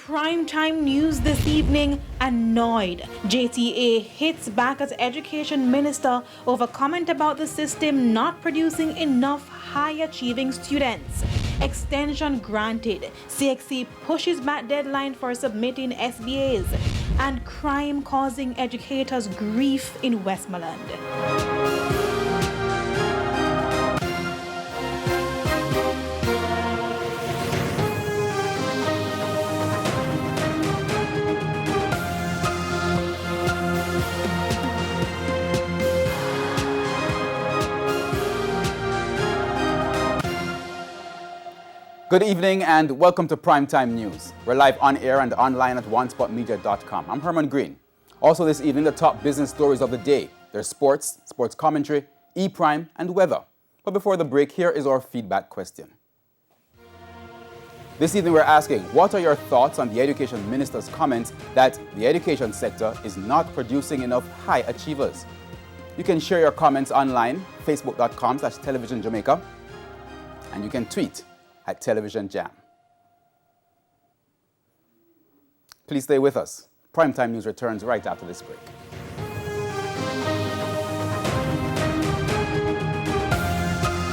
primetime news this evening, annoyed. JTA hits back at Education Minister over comment about the system not producing enough high-achieving students. Extension granted. CXC pushes back deadline for submitting SBAs. And crime causing educators grief in Westmoreland. Good evening and welcome to Primetime News. We're live on air and online at onespotmedia.com. I'm Herman Green. Also this evening, the top business stories of the day. There's sports commentary, e-prime, and weather. But before the break, here is our feedback question. This evening we're asking, what are your thoughts on the Education Minister's comments that the education sector is not producing enough high achievers? You can share your comments online, facebook.com/televisionjamaica, and you can tweet at Television Jam. Please stay with us. Primetime News returns right after this break.